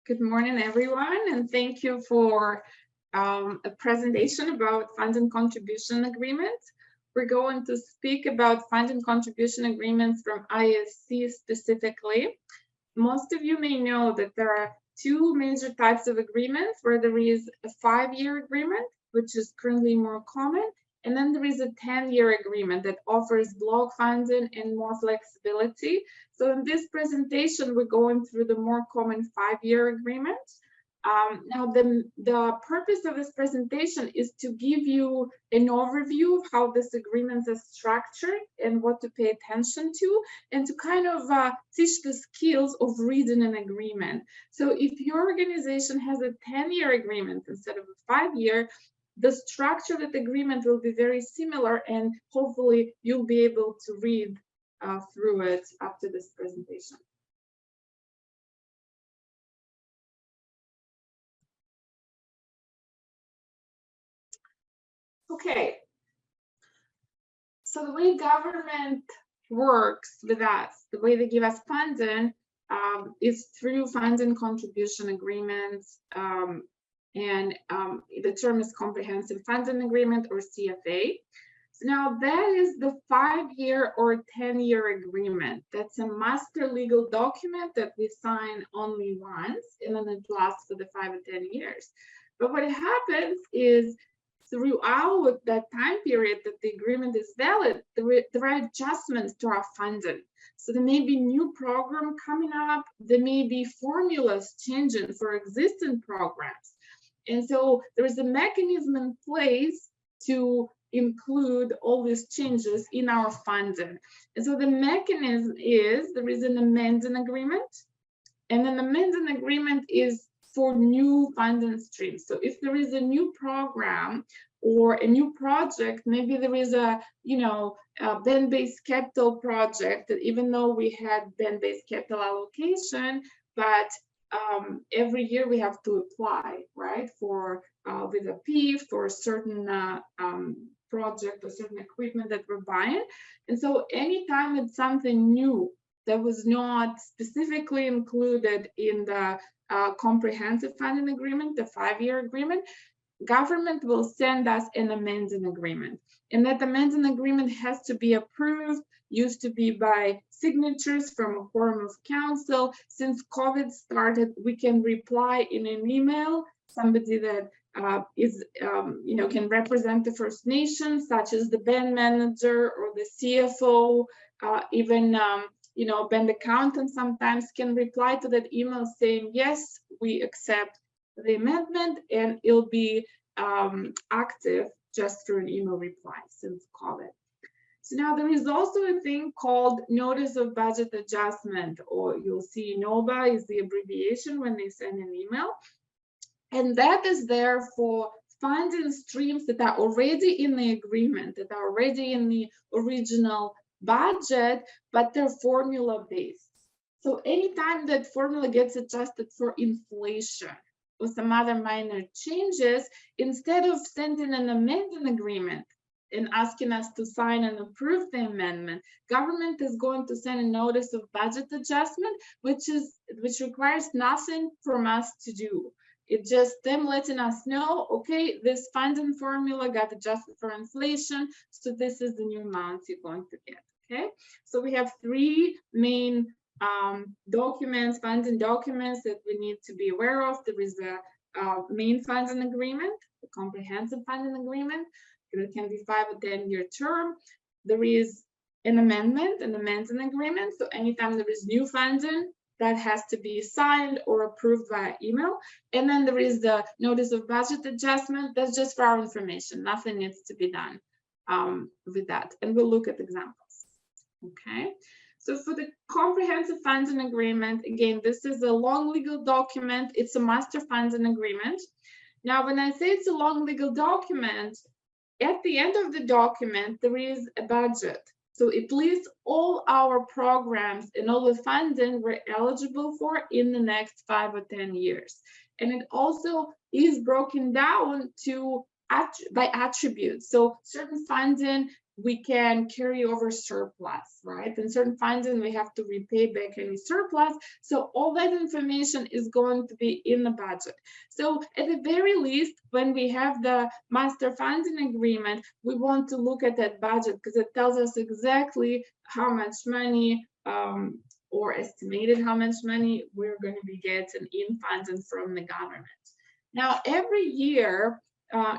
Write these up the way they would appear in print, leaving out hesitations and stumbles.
Good morning, everyone, and thank you for a presentation about fund and contribution agreements. We're going to speak about fund and contribution agreements from ISC specifically. Most of you may know that there are two major types of agreements where there is a 5-year agreement, which is currently more common, and then there is a 10-year agreement that offers block funding and more flexibility. So in this presentation, we're going through the more common 5-year agreement. Now, the purpose of this presentation is to give you an overview of how this agreement is structured and what to pay attention to, and to kind of teach the skills of reading an agreement. So if your organization has a 10-year agreement instead of a 5-year, the structure of the agreement will be very similar, and hopefully you'll be able to read through it after this presentation. Okay, so the way government works with us, the way they give us funding is through fund and contribution agreements, and the term is comprehensive funding agreement, or CFA. So now that is the 5-year or 10-year agreement. That's a master legal document that we sign only once, and then it lasts for the 5 or 10 years. But what happens is, throughout that time period that the agreement is valid, there are adjustments to our funding. So there may be new program coming up, there may be formulas changing for existing programs. And so there is a mechanism in place to include all these changes in our funding. And so the mechanism is, there is an amending agreement, and an amending agreement is for new funding streams. So if there is a new program or a new project, maybe there is a band-based capital project that, even though we had band-based capital allocation, but every year we have to apply, right, for with a PIF for a certain project or certain equipment that we're buying. And so anytime it's something new that was not specifically included in the comprehensive funding agreement, the 5-year agreement, government will send us an amending agreement. And that amending agreement has to be approved, used to be by signatures from a quorum of council. Since COVID started, we can reply in an email, somebody that can represent the First Nations, such as the band manager or the CFO, even band accountant sometimes can reply to that email saying, yes, we accept the amendment, and it'll be active just through an email reply since COVID. So now there is also a thing called Notice of Budget Adjustment, or you'll see NOBA is the abbreviation when they send an email. And that is there for funding streams that are already in the agreement, that are already in the original budget, but they're formula based. So anytime that formula gets adjusted for inflation or some other minor changes, instead of sending an amending agreement and asking us to sign and approve the amendment, government is going to send a notice of budget adjustment, which requires nothing from us to do. It's just them letting us know, okay, this funding formula got adjusted for inflation, so this is the new amount you're going to get. Okay, so we have 3 main documents, funding documents that we need to be aware of. There is a main funding agreement, the comprehensive funding agreement. It can be 5 or 10-year term. There is an amendment, an amending agreement. So anytime there is new funding, that has to be signed or approved via email. And then there is the notice of budget adjustment. That's just for our information. Nothing needs to be done with that. And we'll look at examples. Okay. So for the comprehensive funding agreement, again, this is a long legal document. It's a master funding agreement. Now, when I say it's a long legal document, at the end of the document, there is a budget. So it lists all our programs and all the funding we're eligible for in the next 5 or 10 years. And it also is broken down to by attributes. So certain funding we can carry over surplus, right? In certain funding, we have to repay back any surplus. So all that information is going to be in the budget. So at the very least, when we have the master funding agreement, we want to look at that budget because it tells us exactly how much money or estimated how much money we're going to be getting in funding from the government. Now, every year,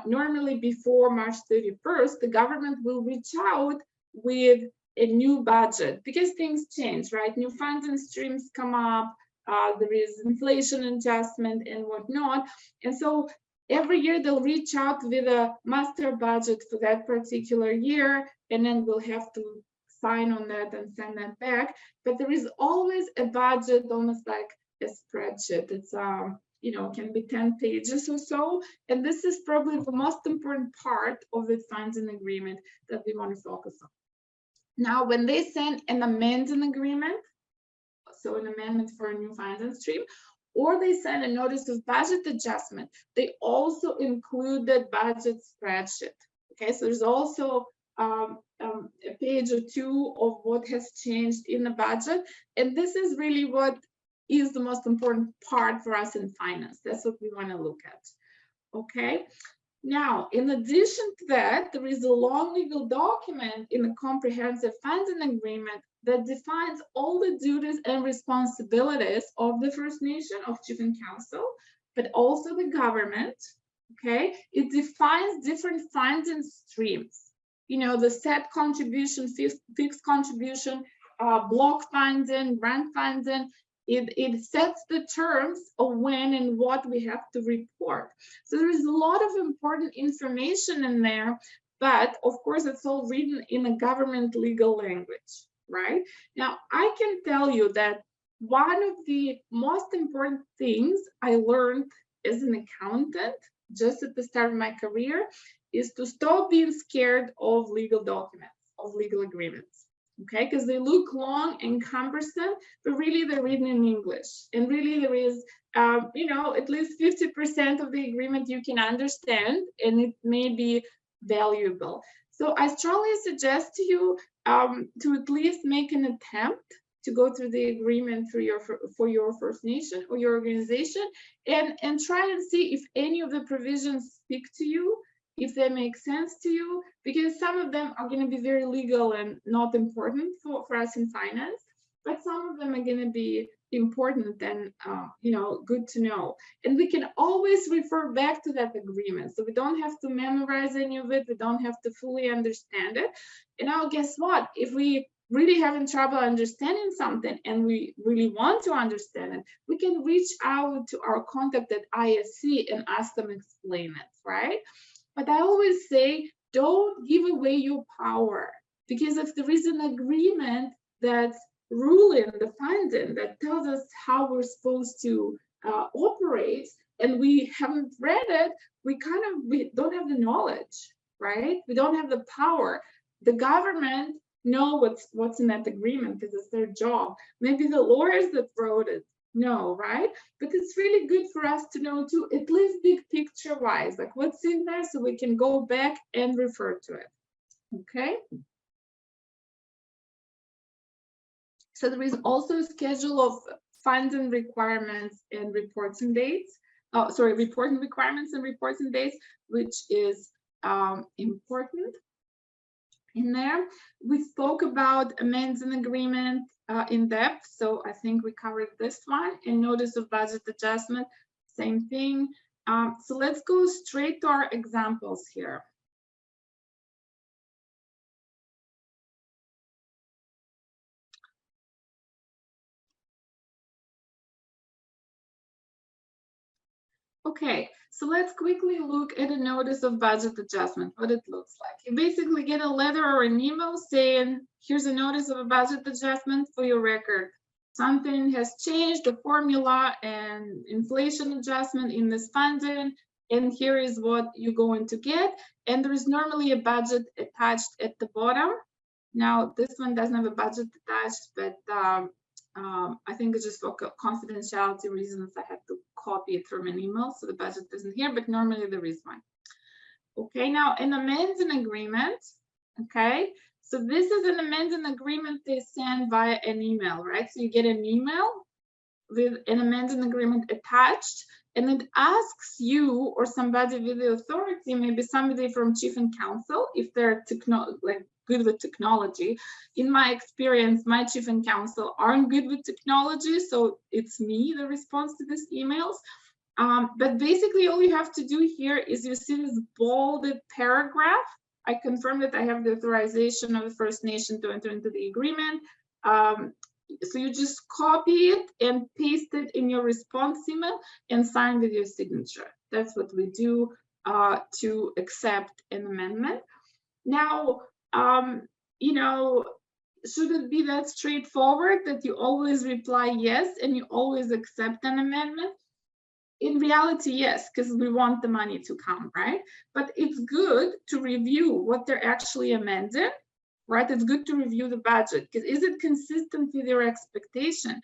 normally before March 31st, the government will reach out with a new budget because things change, right? New funding streams come up, there is inflation adjustment and whatnot. And so every year they'll reach out with a master budget for that particular year, and then we'll have to sign on that and send that back. But there is always a budget, almost like a spreadsheet. It's can be 10 pages or so. And this is probably the most important part of the funding agreement that we want to focus on. Now, when they send an amending agreement, so an amendment for a new funding stream, or they send a notice of budget adjustment, they also include that budget spreadsheet. Okay, so there's also a page or two of what has changed in the budget. And this is really what is the most important part for us in finance. That's what we want to look at. Okay. Now, in addition to that, there is a long legal document in the comprehensive funding agreement that defines all the duties and responsibilities of the First Nation, of Chief and Council, but also the government. Okay. It defines different funding streams. The set contribution, fixed contribution, block funding, grant funding. It sets the terms of when and what we have to report. So there is a lot of important information in there, but of course it's all written in a government legal language, right? Now, I can tell you that one of the most important things I learned as an accountant, just at the start of my career, is to stop being scared of legal documents, of legal agreements. Okay, because they look long and cumbersome, but really they're written in English. And really there is, at least 50% of the agreement you can understand, and it may be valuable. So I strongly suggest to you to at least make an attempt to go through the agreement for your First Nation or your organization, and try and see if any of the provisions speak to you, if they make sense to you, because some of them are going to be very legal and not important for us in finance, but some of them are going to be important and good to know. And we can always refer back to that agreement, so we don't have to memorize any of it, we don't have to fully understand it. And now guess what, if we really having trouble understanding something and we really want to understand it, we can reach out to our contact at ISC and ask them explain it, right? But I always say, don't give away your power, because if there is an agreement that's ruling the funding that tells us how we're supposed to operate, and we haven't read it, we don't have the knowledge, right? We don't have the power. The government know what's in that agreement because it's their job. Maybe the lawyers that wrote it know, right? But it's really good for us to know too, at least big picture wise, like what's in there, so we can go back and refer to it. Okay. So there is also a schedule of funding requirements and reporting dates. Reporting requirements and reporting dates, which is important in there. We spoke about amending agreement in depth, so I think we covered this one. And notice of budget adjustment, same thing. So let's go straight to our examples here. Okay, so let's quickly look at a notice of budget adjustment, what it looks like. You basically get a letter or an email saying, here's a notice of a budget adjustment for your record. Something has changed, the formula and inflation adjustment in this funding, and here is what you're going to get. And there is normally a budget attached at the bottom. Now, this one doesn't have a budget attached, but I think it's just for confidentiality reasons, I had to copy it from an email, so the budget isn't here, but normally there is one. Okay, now an amending agreement Okay, so this is an amending agreement they send via an email, right? So you get an email with an amending agreement attached, and it asks you or somebody with the authority, maybe somebody from chief and counsel, if they're good with technology. In my experience, my chief and counsel aren't good with technology, so it's me the response to these emails. But basically, all you have to do here is you see this bolded paragraph. I confirm that I have the authorization of the First Nation to enter into the agreement. So you just copy it and paste it in your response email and sign with your signature. That's what we do to accept an amendment. Now, you know, should it be that straightforward that you always reply yes and you always accept an amendment? In reality, yes, because we want the money to come, right? But it's good to review what they're actually amending, right? It's good to review the budget, because is it consistent with your expectation?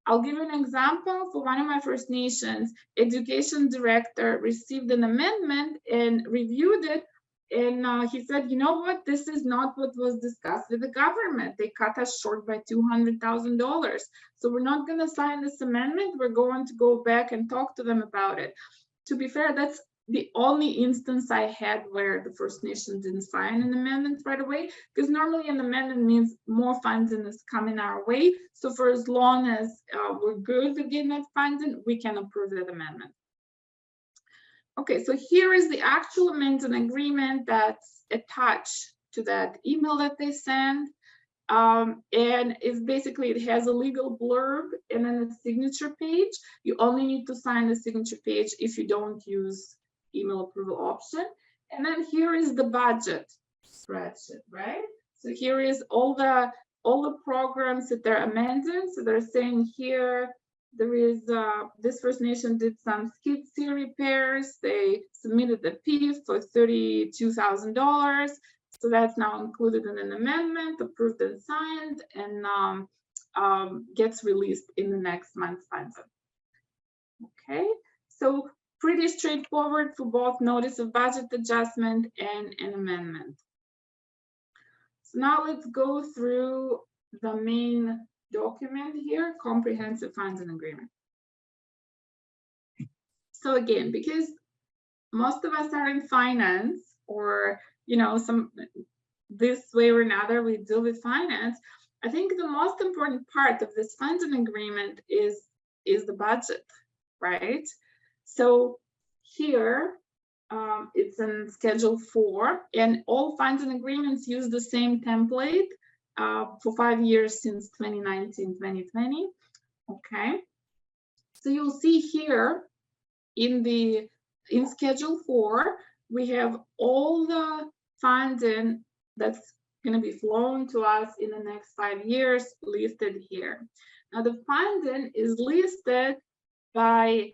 I'll give you an example. For one of my First Nations, education director received an amendment and reviewed it. And he said, you know what, this is not what was discussed with the government. They cut us short by $200,000. So we're not going to sign this amendment. We're going to go back and talk to them about it. To be fair, that's the only instance I had where the First Nation didn't sign an amendment right away, because normally an amendment means more funding is coming our way. So for as long as we're good with getting that funding, we can approve that amendment. Okay, so here is the actual amendment agreement that's attached to that email that they send. And it's basically, it has a legal blurb and then a signature page. You only need to sign the signature page if you don't use email approval option. And then here is the budget spreadsheet, right? So here is all the programs that they're amending. So they're saying here, there is this First Nation did some skid steer repairs. They submitted the PIF for $32,000. So that's now included in an amendment, approved and signed, and gets released in the next month's budget. Okay, so pretty straightforward for both notice of budget adjustment and an amendment. So now let's go through the main document here, comprehensive funding agreement. So again, because most of us are in finance, or this way or another we deal with finance, I think the most important part of this funding agreement is the budget, right? So here it's in Schedule 4, and all funding agreements use the same template for 5 years since 2019-2020. Okay, so you'll see here in Schedule 4, we have all the funding that's going to be flown to us in the next 5 years listed here. Now the funding is listed by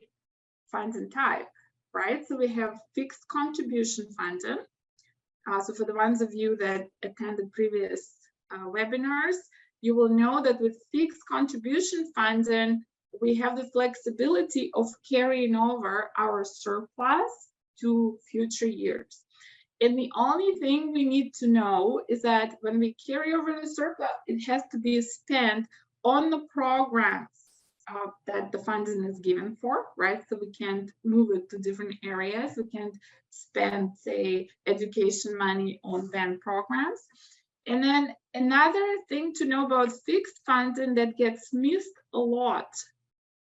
funding type, right? So we have fixed contribution funding. So for the ones of you that attended previous webinars, you will know that with fixed contribution funding, we have the flexibility of carrying over our surplus to future years. And the only thing we need to know is that when we carry over the surplus, it has to be spent on the programs that the funding is given for, right? So we can't move it to different areas. We can't spend, say, education money on van programs. And then another thing to know about fixed funding that gets missed a lot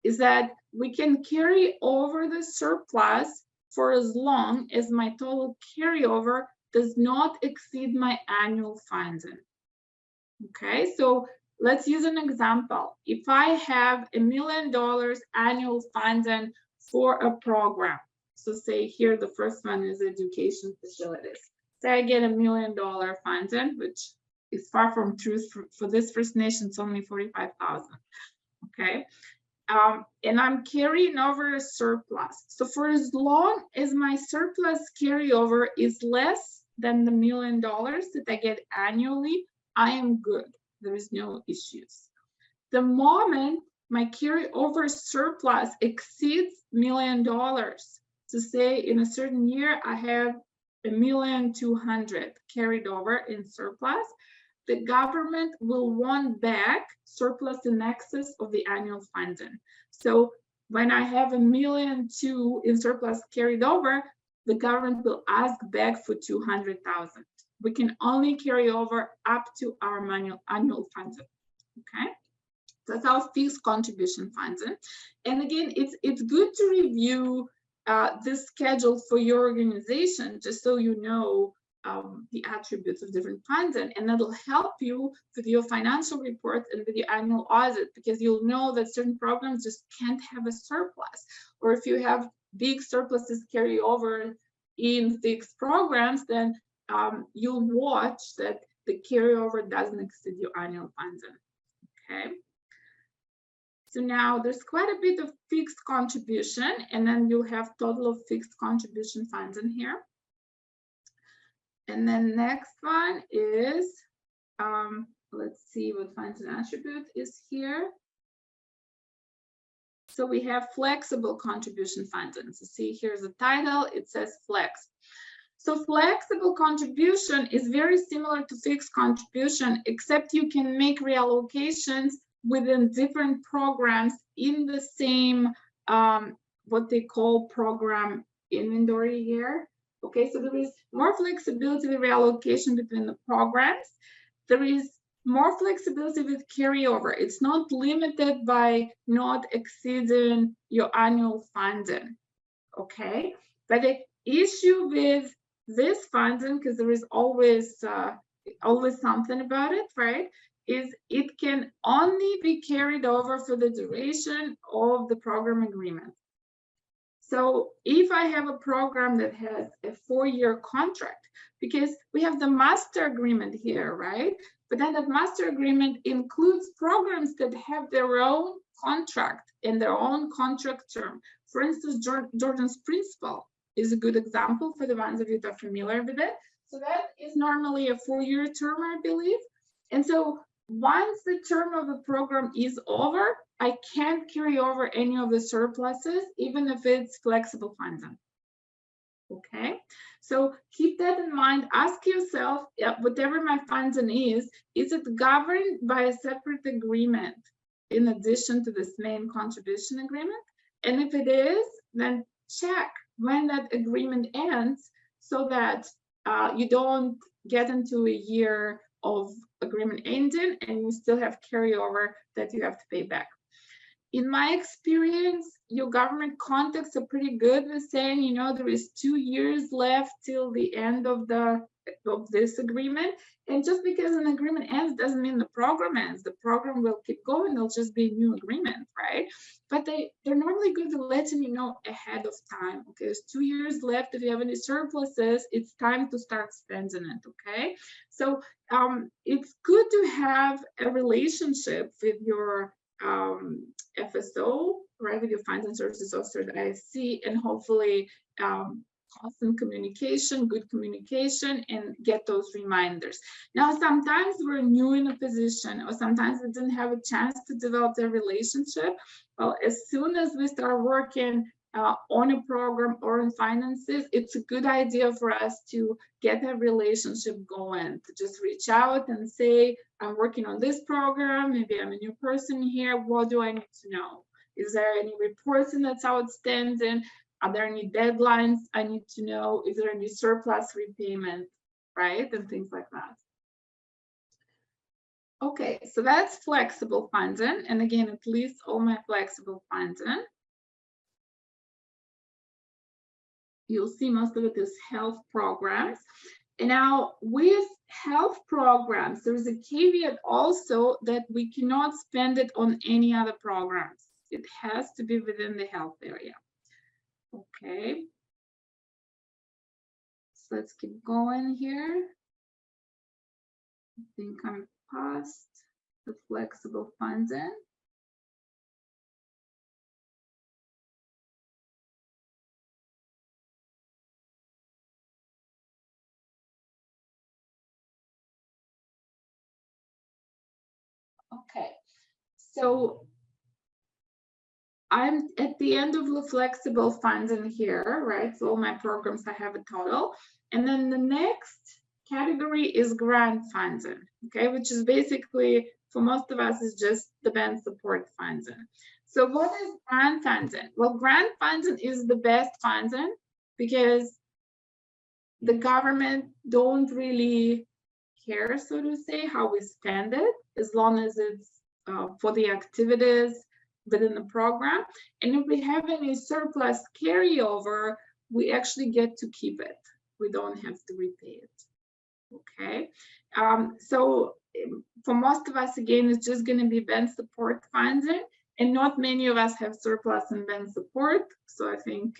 is that we can carry over the surplus for as long as my total carryover does not exceed my annual funding. Okay, so let's use an example. If I have $1 million annual funding for a program, so say here the first one is education facilities. Say I get $1 million funding, which is far from truth. For this First Nation, it's only $45,000. Okay. And I'm carrying over a surplus. So for as long as my surplus carryover is less than the $1 million that I get annually, I am good. There is no issues. The moment my carryover surplus exceeds $1 million, so say in a certain year I have 1,200,000 carried over in surplus, the government will want back surplus in excess of the annual funding. So when I have 1,200,000 in surplus carried over, the government will ask back for 200,000. We can only carry over up to our annual funding. Okay, that's our fixed contribution funding. And again, it's good to review this schedule for your organization, just so you know the attributes of different funding, and that'll help you with your financial report and with your annual audit, because you'll know that certain programs just can't have a surplus, or if you have big surpluses carry over in fixed programs, then you'll watch that the carryover doesn't exceed your annual funding. Okay. So now there's quite a bit of fixed contribution, and then you'll have total of fixed contribution funds in here. And then next one is, let's see what funds and attribute is here. So we have flexible contribution funding. So see, here's the title, it says flex. So flexible contribution is very similar to fixed contribution, except you can make reallocations within different programs in the same, what they call program inventory here. Okay, so there is more flexibility with reallocation between the programs. There is more flexibility with carryover. It's not limited by not exceeding your annual funding. Okay, but the issue with this funding, because there is always something about it, right, is it can only be carried over for the duration of the program agreement. So if I have a program that has a 4-year contract, because we have the master agreement here, right? But then that master agreement includes programs that have their own contract and their own contract term. For instance, Jordan's Principal is a good example for the ones of you that are familiar with it. So that is normally a 4-year term, I believe. And so once the term of the program is over, I can't carry over any of the surpluses, even if it's flexible funding. Okay, so keep that in mind. Ask yourself, whatever my funding is it governed by a separate agreement in addition to this main contribution agreement? And if it is, then check when that agreement ends so that you don't get into a year of agreement ending and you still have carryover that you have to pay back. In my experience, your government contacts are pretty good with saying, you know, there is 2 years left till the end of this agreement. And just because an agreement ends doesn't mean the program ends. The program will keep going. There'll just be a new agreement, right? But they're normally good at letting you know ahead of time. Okay, there's 2 years left. If you have any surpluses, it's time to start spending it. Okay, so it's good to have a relationship with your FSO, right, with your Funds and Services Officer at IFC, and hopefully constant communication, good communication, and get those reminders. Now, sometimes we're new in a position, or sometimes we didn't have a chance to develop the relationship. Well, as soon as we start working on a program or in finances, it's a good idea for us to get a relationship going, to just reach out and say, I'm working on this program, maybe I'm a new person here, what do I need to know? Is there any reporting that's outstanding? Are there any deadlines I need to know? Is there any surplus repayment, right? And things like that. Okay, so that's flexible funding. And again, it lists all my flexible funding. You'll see most of it is health programs. And now with health programs, there's a caveat also that we cannot spend it on any other programs. It has to be within the health area. Okay. So let's keep going here. I think I'm past the flexible funding. Okay, so I'm at the end of the flexible funds in here, right? So all my programs, I have a total. And then the next category is grant funding, okay, which is basically, for most of us, is just the band support funding. So what is grant funding? Well, grant funding is the best funding because the government don't really care, so to say, how we spend it, as long as it's for the activities within the program. And if we have any surplus carryover, we actually get to keep it. We don't have to repay it. Okay. So for most of us, again, it's just going to be band support funding, and not many of us have surplus in band support. So I think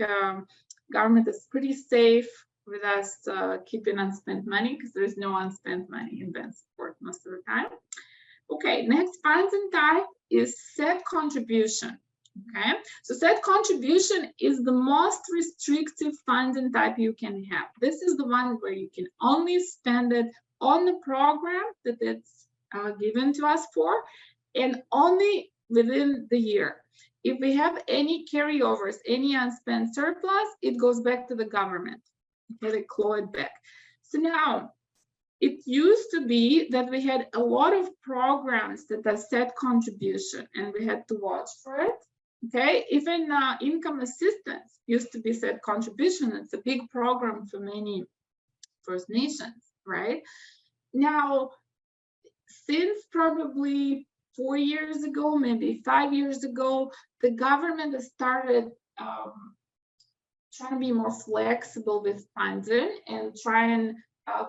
government is pretty safe with us keeping unspent money, because there's no unspent money in band support most of the time. Okay, next funding type is set contribution. Okay, so set contribution is the most restrictive funding type you can have. This is the one where you can only spend it on the program that it's given to us for, and only within the year. If we have any carryovers, any unspent surplus, it goes back to the government. Okay, they claw it back. So now, it used to be that we had a lot of programs that are set contribution, and we had to watch for it. Okay, even income assistance used to be set contribution. It's a big program for many First Nations, right? Now, since probably 4 years ago, maybe 5 years ago, the government has started trying to be more flexible with funding and try and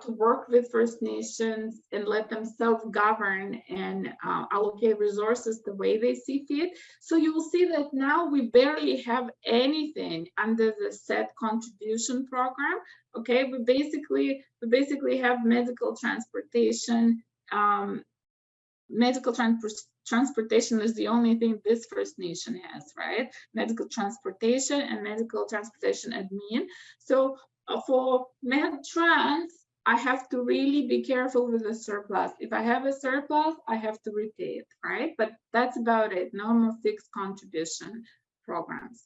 to work with First Nations and let them self-govern and allocate resources the way they see fit. So you will see that now we barely have anything under the set contribution program. Okay, we basically have medical transportation. Medical transportation is the only thing this First Nation has, right? Medical transportation and medical transportation admin. So for med trans, I have to really be careful with the surplus. If I have a surplus, I have to repay it, right? But that's about it. No more fixed contribution programs.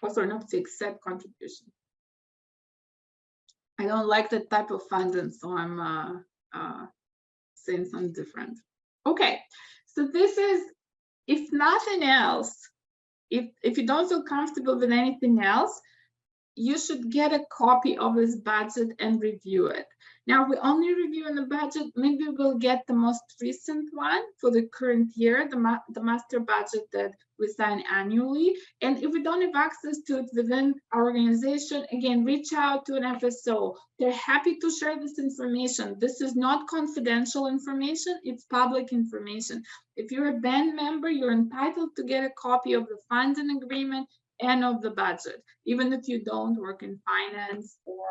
Also, not fixed, set contribution. I don't like that type of funding, so I'm saying something different. Okay, so this is, if nothing else, if you don't feel comfortable with anything else, you should get a copy of this budget and review it. Now, we only review in the budget, maybe we'll get the most recent one for the current year, the master budget that we sign annually. And if we don't have access to it within our organization, again, reach out to an FSO. They're happy to share this information. This is not confidential information, it's public information. If you're a band member, you're entitled to get a copy of the funding agreement and of the budget, even if you don't work in finance or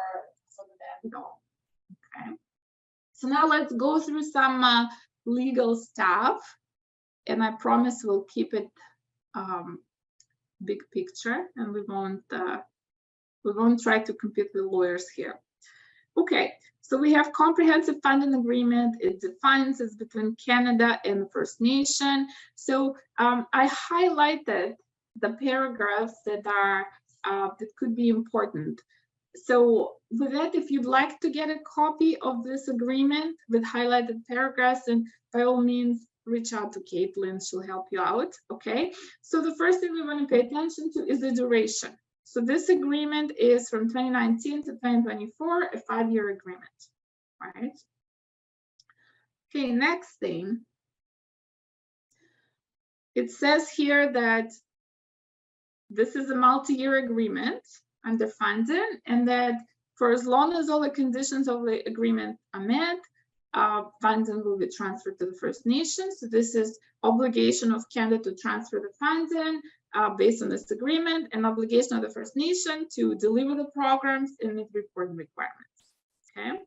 for the band at all. Okay, so now let's go through some legal stuff, and I promise we'll keep it big picture, and we won't try to compete with lawyers here. Okay, so we have comprehensive funding agreement. It defines it's between Canada and the First Nation. So I highlighted the paragraphs that are that could be important. So with that, if you'd like to get a copy of this agreement with highlighted paragraphs, and by all means, reach out to Caitlin, she'll help you out, okay? So the first thing we want to pay attention to is the duration. So this agreement is from 2019 to 2024, a 5-year agreement, right? Okay, next thing. It says here that this is a multi-year agreement under funding, and that for as long as all the conditions of the agreement are met, funding will be transferred to the First Nations. So this is obligation of Canada to transfer the funding based on this agreement, and obligation of the First Nation to deliver the programs and meet reporting requirements. Okay.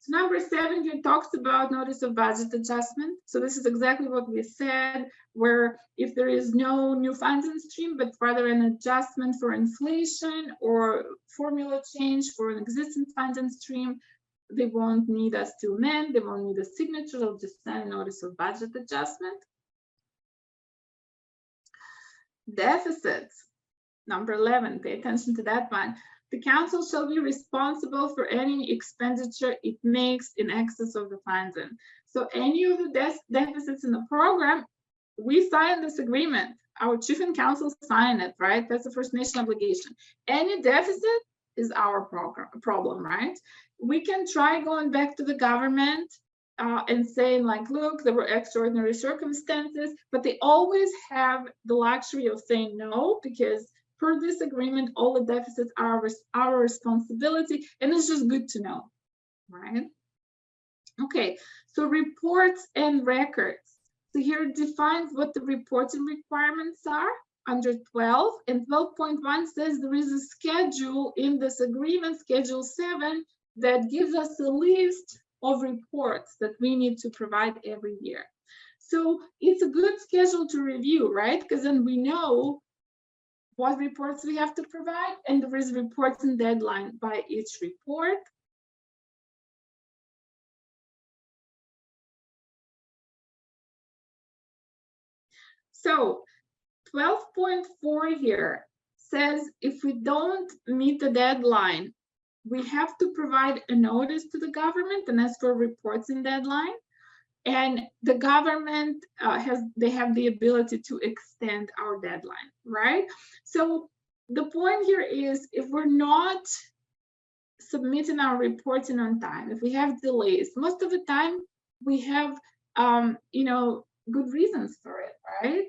So number 7 here talks about notice of budget adjustment. So this is exactly what we said, where if there is no new funding stream, but rather an adjustment for inflation or formula change for an existing funding stream, they won't need us to amend, they won't need a signature, they'll just send a notice of budget adjustment. Deficits, number 11, pay attention to that one. The council shall be responsible for any expenditure it makes in excess of the funding. So any of the deficits in the program, we signed this agreement. Our chief and council signed it, right? That's a First Nation obligation. Any deficit is our problem, right? We can try going back to the government and saying like, look, there were extraordinary circumstances, but they always have the luxury of saying no, because per this agreement, all the deficits are our responsibility, and it's just good to know, right? Okay, so reports and records. So here it defines what the reporting requirements are under 12, and 12.1 says there is a schedule in this agreement, Schedule 7, that gives us a list of reports that we need to provide every year. So it's a good schedule to review, right? Because then we know what reports we have to provide, and there is reporting deadline by each report. So 12.4 here says if we don't meet the deadline, we have to provide a notice to the government and ask for a reporting deadline. And the government they have the ability to extend our deadline, right? So the point here is, if we're not submitting our reporting on time, if we have delays, most of the time we have good reasons for it, right?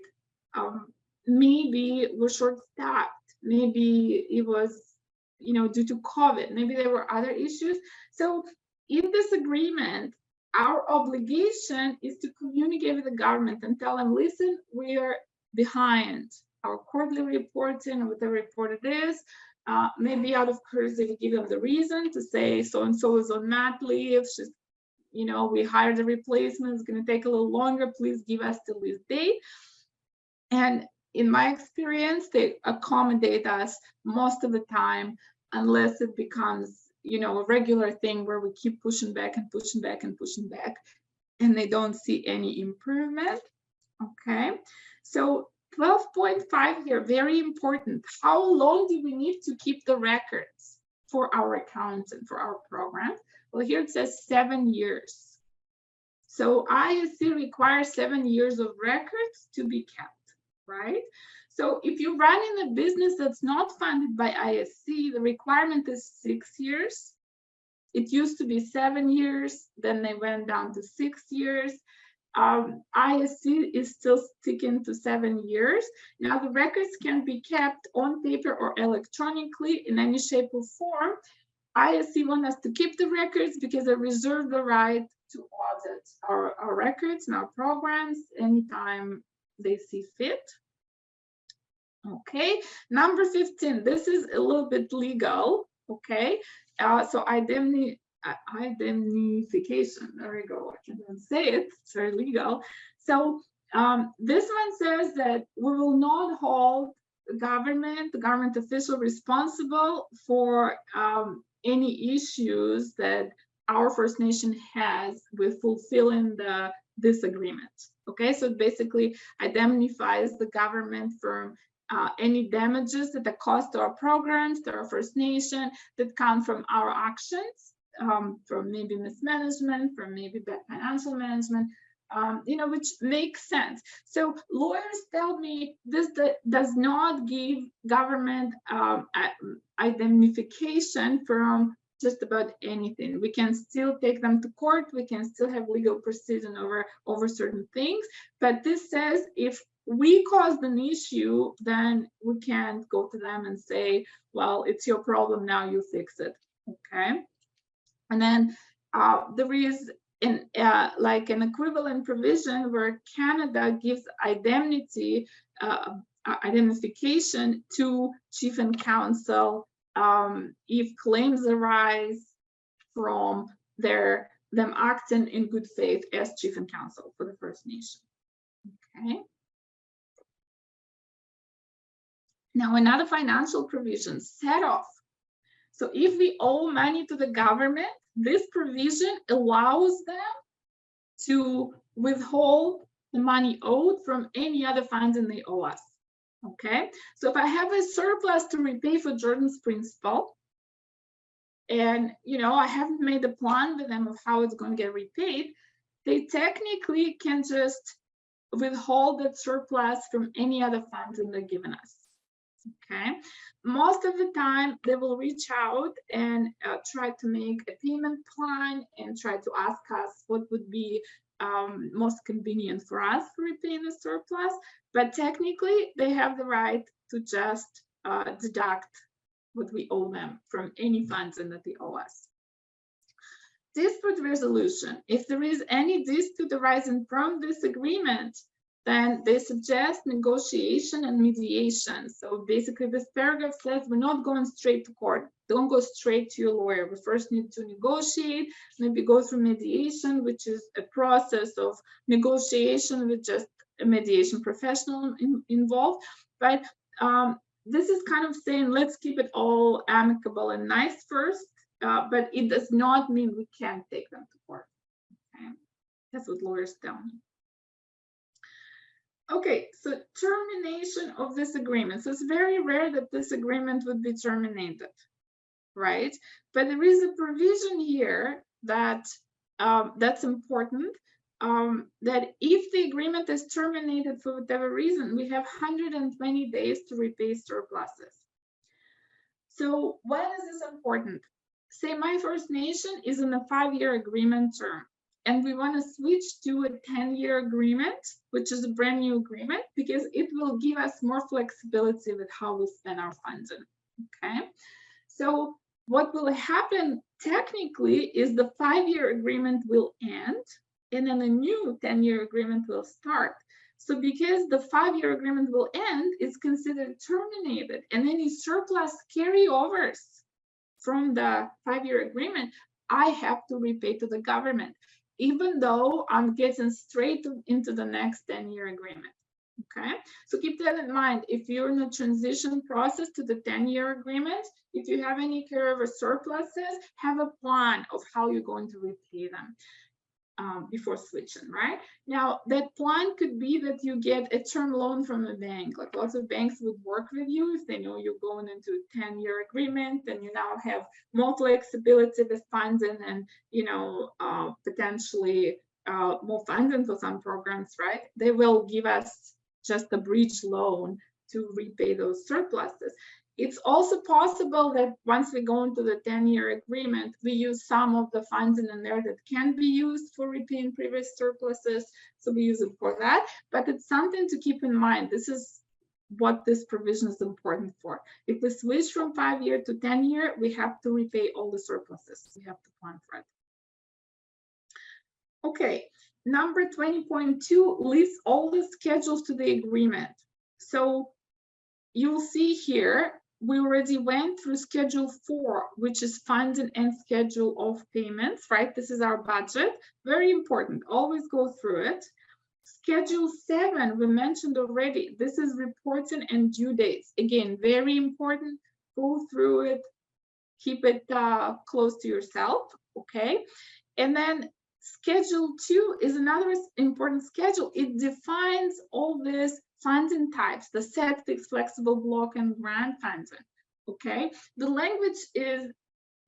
Maybe we're short-staffed, maybe it was due to COVID, maybe there were other issues. So in this agreement, our obligation is to communicate with the government and tell them, listen, we are behind our quarterly reporting, or whatever report it is. Maybe out of courtesy, we give them the reason to say so-and-so is on mat leave. She's, we hired a replacement, it's going to take a little longer. Please give us till this date. And in my experience, they accommodate us most of the time, unless it becomes, a regular thing where we keep pushing back and pushing back and pushing back, and they don't see any improvement. Okay, so 12.5 here, very important. How long do we need to keep the records for our accounts and for our program? Well, here it says 7 years. So ISC requires 7 years of records to be kept, right? So if you're running a business that's not funded by ISC, the requirement is 6 years. It used to be 7 years, then they went down to 6 years. ISC is still sticking to 7 years. Now the records can be kept on paper or electronically in any shape or form. ISC wants us to keep the records because they reserve the right to audit our records and our programs anytime they see fit. Okay, number 15, this is a little bit legal, okay? So indemnification, there we go, I can't even say it, it's very legal. So this one says that we will not hold the government official responsible for any issues that our First Nation has with fulfilling this agreement. Okay, so it basically indemnifies the government from any damages that the cost to our programs, to our First Nation, that come from our actions, from maybe mismanagement, from maybe bad financial management, which makes sense. So lawyers tell me this does not give government indemnification from just about anything. We can still take them to court, we can still have legal proceeding over certain things, but this says if we caused an issue, then we can't go to them and say, well, it's your problem, now you fix it, okay? And then there is an equivalent provision where Canada gives indemnification to chief and council if claims arise from them acting in good faith as chief and council for the First Nation, okay? Now, another financial provision, set off. So if we owe money to the government, this provision allows them to withhold the money owed from any other funding they owe us. Okay, so if I have a surplus to repay for Jordan's principal, and I haven't made a plan with them of how it's going to get repaid, they technically can just withhold that surplus from any other funds that they're giving us. Okay, most of the time they will reach out and try to make a payment plan and try to ask us what would be most convenient for us for repaying the surplus, but technically they have the right to just deduct what we owe them from any funds that they owe us. Dispute resolution. If there is any dispute arising from this agreement, then they suggest negotiation and mediation. So basically this paragraph says we're not going straight to court. Don't go straight to your lawyer. We first need to negotiate, maybe go through mediation, which is a process of negotiation with just a mediation professional involved. But this is kind of saying, let's keep it all amicable and nice first, but it does not mean we can't take them to court. Okay? That's what lawyers tell me. Okay, so termination of this agreement. So it's very rare that this agreement would be terminated, right? But there is a provision here that that's important, that if the agreement is terminated for whatever reason, we have 120 days to repay surpluses. So when is this important? Say my First Nation is in a 5-year agreement term, and we want to switch to a 10-year agreement, which is a brand new agreement, because it will give us more flexibility with how we spend our funds. Okay, so what will happen technically is the 5-year agreement will end, and then a new 10-year agreement will start. So because the 5-year agreement will end, it's considered terminated, and any surplus carryovers from the 5-year agreement, I have to repay to the government, even though I'm getting straight into the next 10-year agreement. Okay, so keep that in mind. If you're in a transition process to the 10-year agreement, if you have any carryover surpluses, have a plan of how you're going to repay them before switching, right? Now, that plan could be that you get a term loan from a bank. Like lots of banks would work with you if they know you're going into a 10-year agreement, and you now have more flexibility with funding and, potentially more funding for some programs, right? They will give us just a bridge loan to repay those surpluses. It's also possible that once we go into the 10-year agreement, we use some of the funds in there that can be used for repaying previous surpluses. So we use it for that. But it's something to keep in mind. This is what this provision is important for. If we switch from 5-year to 10-year, we have to repay all the surpluses. We have to plan for it. Okay, number 20.2 lists all the schedules to the agreement. So you'll see here, we already went through Schedule 4, which is funding and schedule of payments, right? This is our budget. Very important. Always go through it. Schedule 7, we mentioned already. This is reporting and due dates. Again, very important. Go through it. Keep it close to yourself, okay? And then Schedule 2 is another important schedule. It defines all this funding types, the set, fixed, flexible, block, and grant funding. Okay, the language is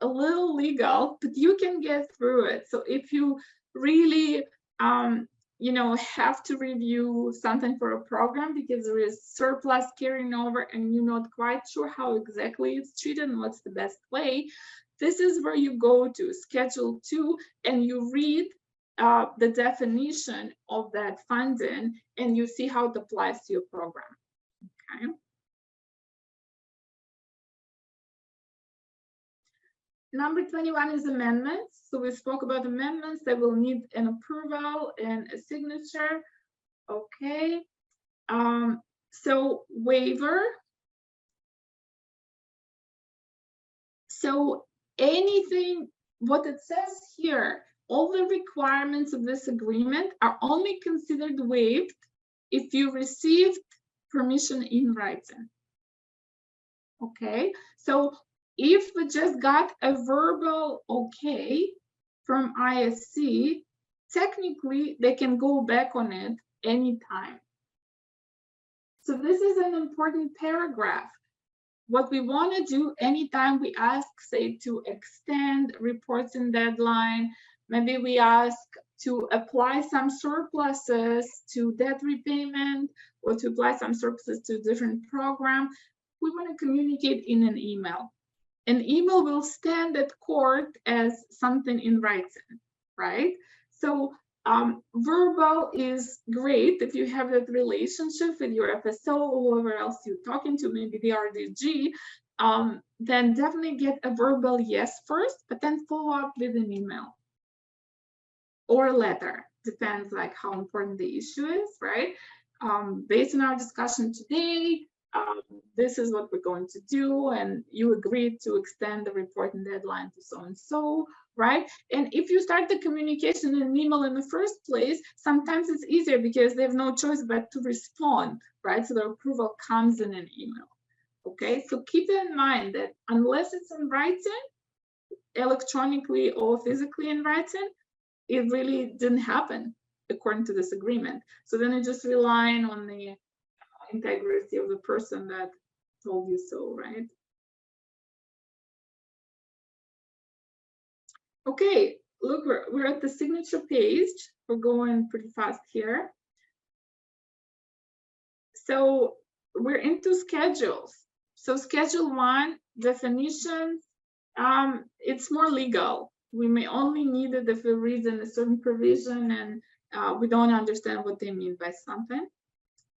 a little legal, but you can get through it. So if you really, have to review something for a program because there is surplus carrying over and you're not quite sure how exactly it's treated and what's the best way, this is where you go to Schedule 2 and you read the definition of that funding and you see how it applies to your program. Okay. Number 21 is amendments. So we spoke about amendments that will need an approval and a signature. Okay. So waiver. So anything, what it says here, all the requirements of this agreement are only considered waived if you received permission in writing. Okay, so if we just got a verbal okay from ISC, technically they can go back on it anytime. So this is an important paragraph. What we want to do anytime we ask, say, to extend reporting deadline, maybe we ask to apply some surpluses to debt repayment or to apply some surpluses to a different program, we want to communicate in an email. An email will stand at court as something in writing, right? So verbal is great if you have that relationship with your FSO or whoever else you're talking to, maybe the RDG, then definitely get a verbal yes first, but then follow up with an email or a letter. Depends like how important the issue is, right? Based on our discussion today, this is what we're going to do, and you agreed to extend the reporting deadline to so-and-so, right? And if you start the communication in an email in the first place, sometimes it's easier because they have no choice but to respond, right? So the approval comes in an email, okay? So keep in mind that unless it's in writing, electronically or physically in writing, it really didn't happen according to this agreement. So then you're just relying on the integrity of the person that told you so, right? Okay, look, we're at the signature page. We're going pretty fast here. So we're into schedules. So schedule 1, definitions, it's more legal. We may only need it if we read in a certain provision and we don't understand what they mean by something.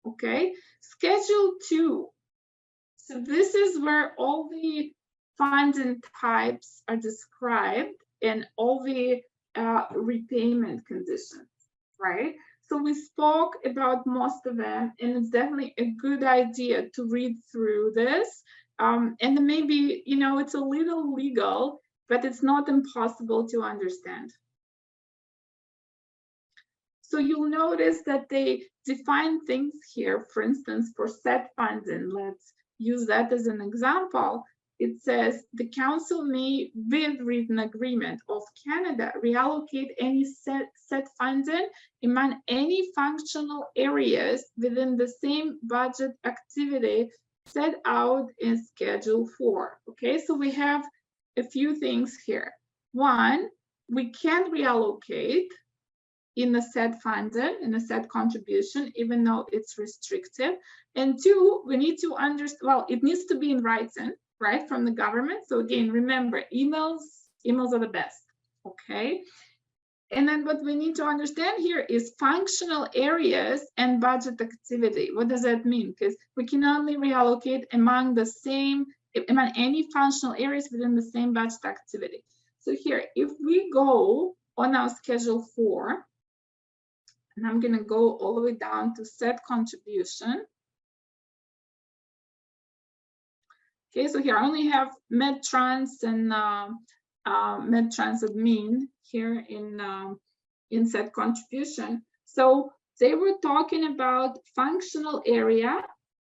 Okay, schedule 2. So this is where all the funding types are described and all the repayment conditions, right? So we spoke about most of them, and it's definitely a good idea to read through this. And maybe, you know, it's a little legal, but it's not impossible to understand. So you'll notice that they define things here. For instance, for set funding, let's use that as an example. It says the council may, with written agreement of Canada, reallocate any set funding among any functional areas within the same budget activity set out in Schedule 4. Okay, so we have a few things here. One, we can reallocate in the set funding, in the set contribution, even though it's restrictive. And 2, we need to understand, well, it needs to be in writing, right, from the government. So again, remember, emails are the best, okay? And then what we need to understand here is functional areas and budget activity. What does that mean? Because we can only reallocate among any functional areas within the same budget activity. So here, if we go on our Schedule 4, and I'm going to go all the way down to set contribution. Okay, so here I only have MedTrans and MedTrans admin here in set contribution. So they were talking about functional area.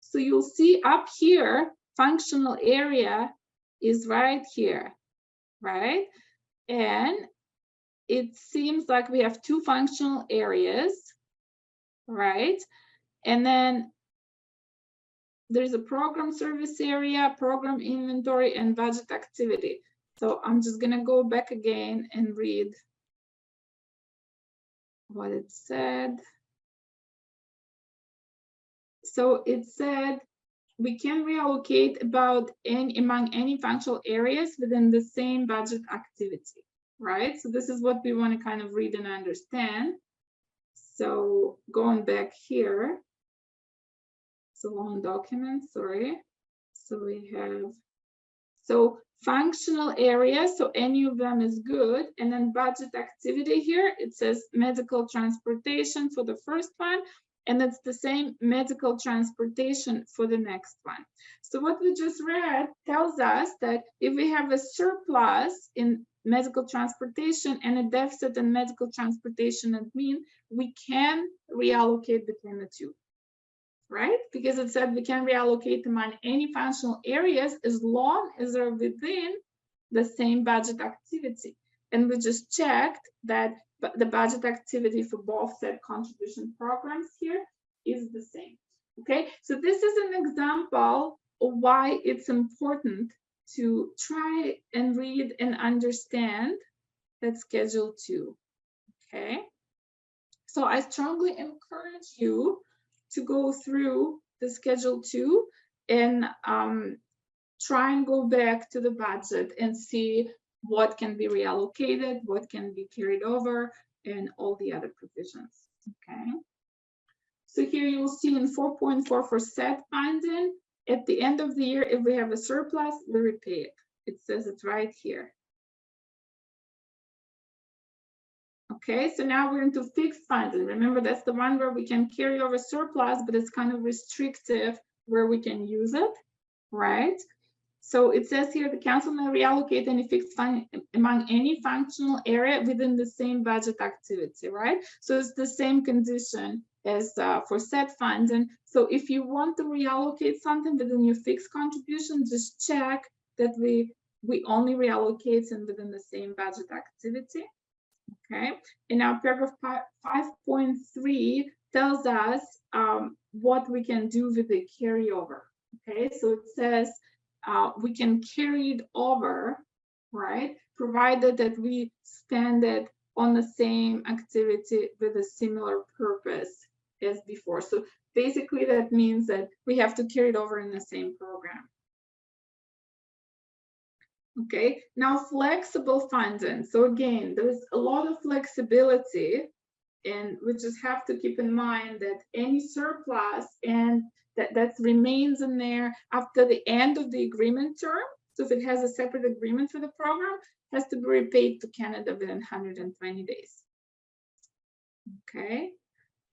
So you'll see up here, functional area is right here, right? And it seems like we have 2 functional areas, right? And then there's a program service area, program inventory, and budget activity. So I'm just gonna go back again and read what it said. So it said we can reallocate among any functional areas within the same budget activity, right? So this is what we want to kind of read and understand. So going back here, so on documents, sorry. So we have, so functional areas, so any of them is good. And then budget activity here, it says medical transportation for the first one, and it's the same medical transportation for the next one. So what we just read tells us that if we have a surplus in medical transportation and a deficit in medical transportation admin, we can reallocate between the 2, right? Because it said we can reallocate among any functional areas as long as they're within the same budget activity. And we just checked that the budget activity for both set contribution programs here is the same. Okay, so this is an example of why it's important to try and read and understand that Schedule 2. Okay, so I strongly encourage you to go through the Schedule 2 and try and go back to the budget and see what can be reallocated, what can be carried over, and all the other provisions. Okay. So here you'll see in 4.4 for set funding, at the end of the year, if we have a surplus, we repay it. It says it right here. Okay, so now we're into fixed funding. Remember, that's the one where we can carry over surplus, but it's kind of restrictive where we can use it, right? So it says here the council may reallocate any fixed fund among any functional area within the same budget activity, right? So it's the same condition as for set funding. So if you want to reallocate something within your fixed contribution, just check that we only reallocate it within the same budget activity. Okay, and now paragraph 5.3 tells us what we can do with the carryover. Okay, so it says we can carry it over, right, provided that we spend it on the same activity with a similar purpose as before. So basically that means that we have to carry it over in the same program. Okay, now flexible funding. So again, there's a lot of flexibility, and we just have to keep in mind that any surplus and that remains in there after the end of the agreement term. So if it has a separate agreement for the program, has to be repaid to Canada within 120 days. Okay,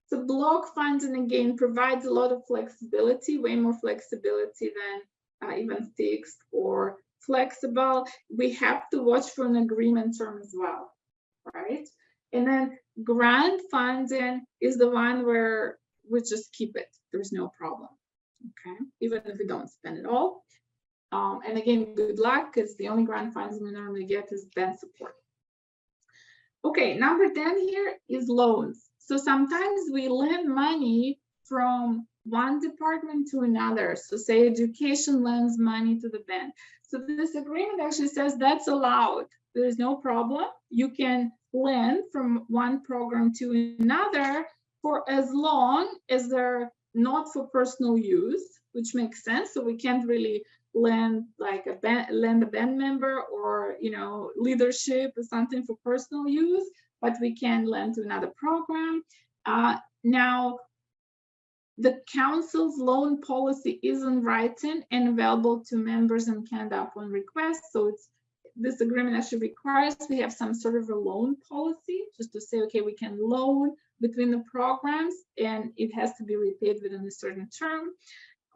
so block funding again provides a lot of flexibility, way more flexibility than even fixed or flexible. We have to watch for an agreement term as well, right? And then grant funding is the one where we just keep it. There's no problem, okay? Even if we don't spend it all. And again, good luck, because the only grant funding we normally get is band support. Okay, number 10 here is loans. So sometimes we lend money from one department to another. So say education lends money to the band. So this agreement actually says that's allowed. There's no problem. You can lend from one program to another for as long as they're not for personal use, which makes sense. So we can't really lend like a band member or leadership or something for personal use, but we can lend to another program. Now, the council's loan policy is in writing and available to members in Canada upon request. So this agreement actually requires we have some sort of a loan policy, just to say, okay, we can loan between the programs and it has to be repaid within a certain term.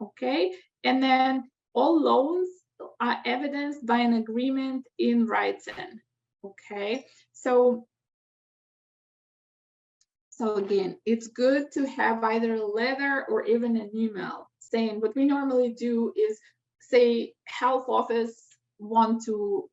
Okay, and then all loans are evidenced by an agreement in writing. Okay, so again, it's good to have either a letter or even an email saying what we normally do is say health office want to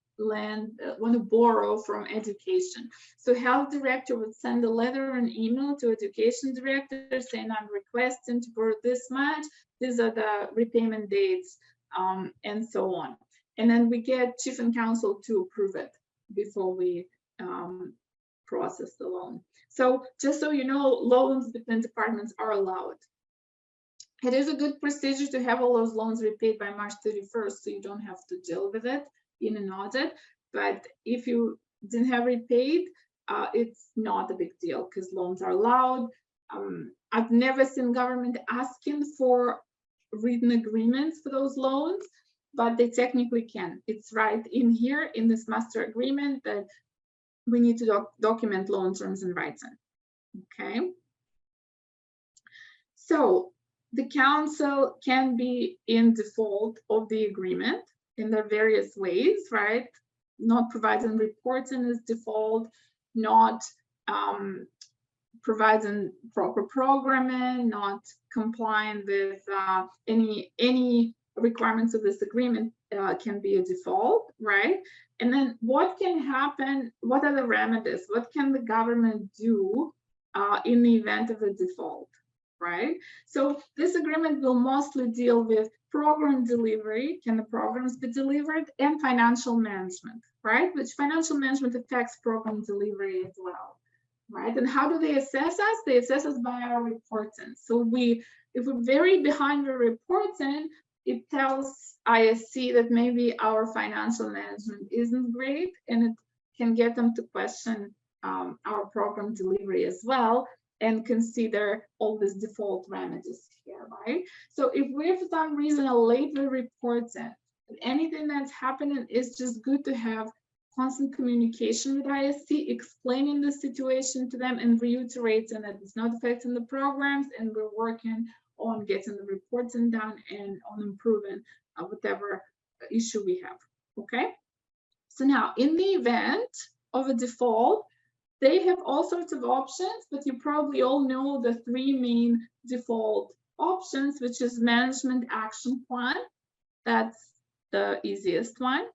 borrow from education. So health director would send a letter and email to education director saying I'm requesting to borrow this much. These are the repayment dates, and so on. And then we get chief and council to approve it before we process the loan. So just so you know, loans between departments are allowed. It is a good procedure to have all those loans repaid by March 31st, so you don't have to deal with it in an audit. But if you didn't have repaid, it's not a big deal because loans are allowed. I've never seen government asking for written agreements for those loans, but they technically can. It's right in here in this master agreement that we need to document loan terms in writing. Okay. So the council can be in default of the agreement in their various ways, right? Not providing reporting is default, not providing proper programming, not complying with any requirements of this agreement can be a default, right? And then what can happen? What are the remedies? What can the government do in the event of a default? right? So this agreement will mostly deal with program delivery, can the programs be delivered, and financial management, right? Which financial management affects program delivery as well, right? And how do they assess us? They assess us by our reporting. So if we're very behind the reporting, it tells ISC that maybe our financial management isn't great, and it can get them to question our program delivery as well, and consider all these default remedies here, right? So if we for some reason are late with reporting, anything that's happening, is just good to have constant communication with ISC, explaining the situation to them and reiterating that it's not affecting the programs, and we're working on getting the reporting done and on improving whatever issue we have, okay? So now, in the event of a default, they have all sorts of options, but you probably all know the three main default options, which is management action plan. That's the easiest one,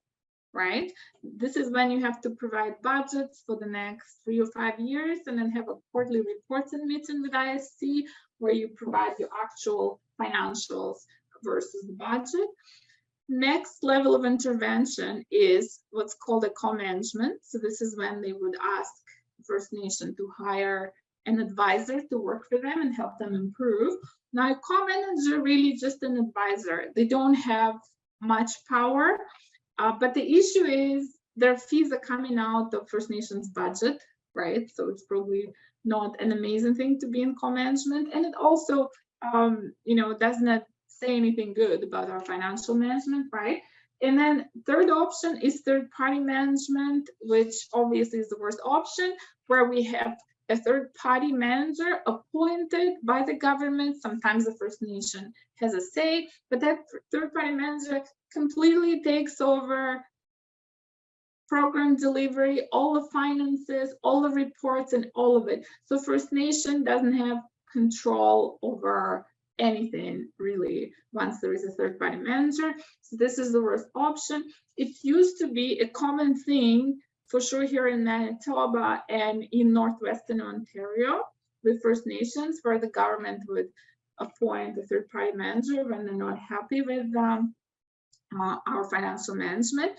right? This is when you have to provide budgets for the next 3 or 5 years, and then have a quarterly reporting meeting with ISC where you provide your actual financials versus the budget. Next level of intervention is what's called a co-management. So this is when they would ask First Nation to hire an advisor to work for them and help them improve. Now, a co-manager really just an advisor. They don't have much power, but the issue is their fees are coming out of First Nations budget, right? So it's probably not an amazing thing to be in co-management, and it also, does not say anything good about our financial management, right? And then third option is third-party management, which obviously is the worst option, where we have a third-party manager appointed by the government. Sometimes the First Nation has a say, but that third-party manager completely takes over program delivery, all the finances, all the reports, and all of it. So First Nation doesn't have control over anything really once there is a third-party manager. So this is the worst option. It used to be a common thing for sure here in Manitoba and in Northwestern Ontario with First Nations, where the government would appoint a third-party manager when they're not happy with our financial management.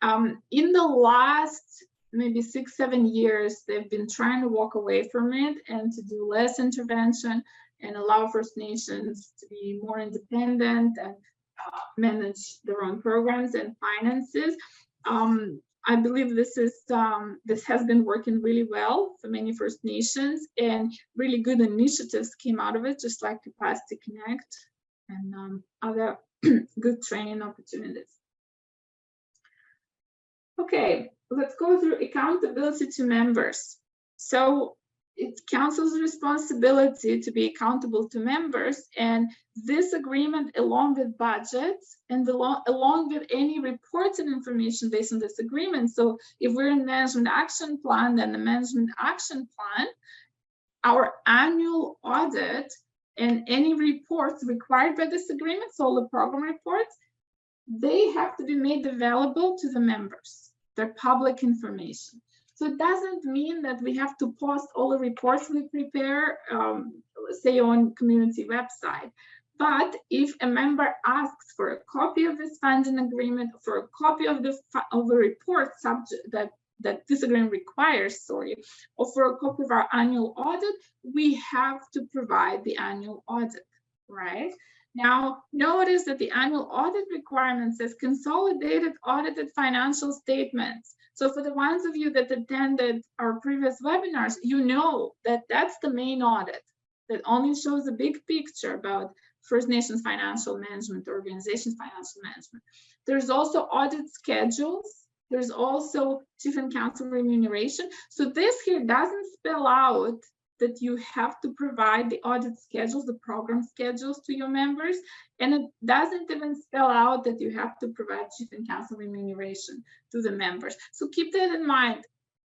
In the last maybe 6-7 years, they've been trying to walk away from it and to do less intervention and allow First Nations to be more independent and manage their own programs and finances. I believe this has been working really well for many First Nations, and really good initiatives came out of it, just like Capacity Connect and other good training opportunities. Okay, let's go through accountability to members. So it's council's responsibility to be accountable to members, and this agreement, along with budgets and along with any reports and information based on this agreement. So if we're in management action plan, then the management action plan, our annual audit, and any reports required by this agreement, so all the program reports, they have to be made available to the members. They're public information. So it doesn't mean that we have to post all the reports we prepare, say on community website. But if a member asks for a copy of this funding agreement, for a copy of the report subject that this agreement requires, or for a copy of our annual audit, we have to provide the annual audit, right? Now, notice that the annual audit requirement says consolidated audited financial statements. So for the ones of you that attended our previous webinars, you know that that's the main audit that only shows a big picture about First Nations financial management, organization's financial management. There's also audit schedules. There's also chief and council remuneration. So this here doesn't spell out that you have to provide the audit schedules, the program schedules to your members. And it doesn't even spell out that you have to provide chief and council remuneration to the members. So keep that in mind.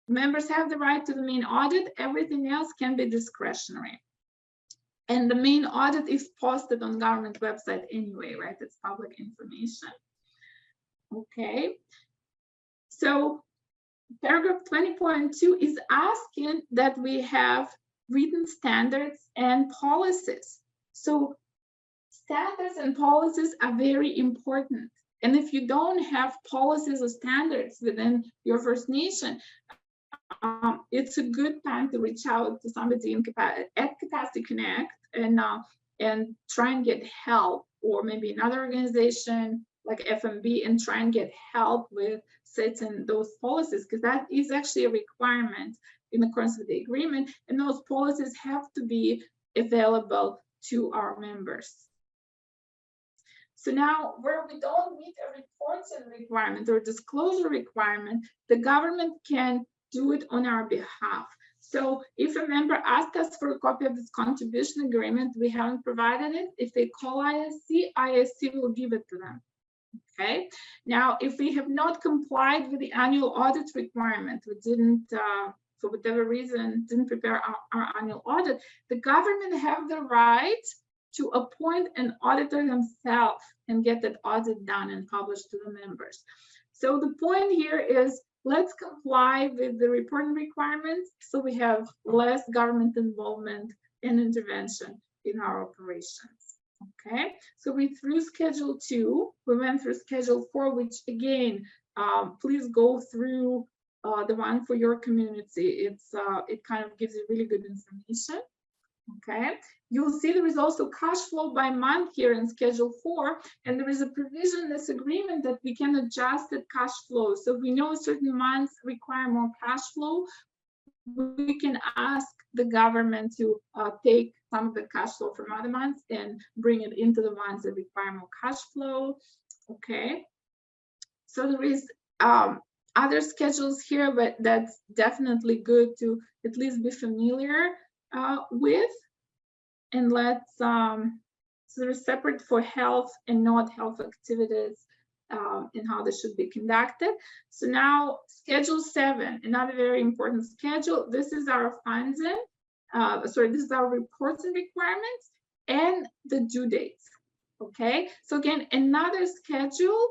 Members have the right to the main audit. Everything else can be discretionary. And the main audit is posted on government website anyway, right? It's public information. Okay. So paragraph 20.2 is asking that we have written standards and policies. So standards and policies are very important. And if you don't have policies or standards within your First Nation, it's a good time to reach out to somebody at Capacity Connect and try and get help, or maybe another organization like FMB, and try and get help with setting those policies, because that is actually a requirement in accordance with the agreement, and those policies have to be available to our members. So now, where we don't meet a reporting requirement or disclosure requirement, the government can do it on our behalf. So if a member asks us for a copy of this contribution agreement, we haven't provided it. If they call ISC, ISC will give it to them. Okay. Now, if we have not complied with the annual audit requirement, we didn't, for whatever reason, didn't prepare our annual audit, the government have the right to appoint an auditor themselves and get that audit done and published to the members. So the point here is, let's comply with the reporting requirements so we have less government involvement and intervention in our operations. Okay, so we through Schedule 2, we went through Schedule 4, which again, please go through the one for your community. It kind of gives you really good information. Okay, you'll see there is also cash flow by month here in Schedule 4, and there is a provision in this agreement that we can adjust the cash flow. So we know certain months require more cash flow, we can ask the government to take some of the cash flow from other months and bring it into the ones that require more cash flow. Okay, so there is other schedules here, but that's definitely good to at least be familiar with. And let's so they're separate for health and not health activities and how they should be conducted. So now Schedule 7, another very important schedule. This is our funding, this is our reporting requirements and the due dates. Okay, so again, another schedule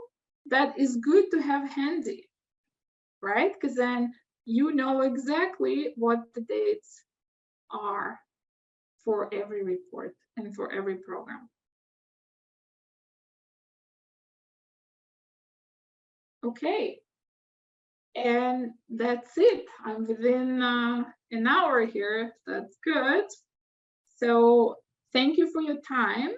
that is good to have handy, right? Because then you know exactly what the dates are for every report and for every program. Okay, and that's it. I'm within an hour here. That's good. So thank you for your time.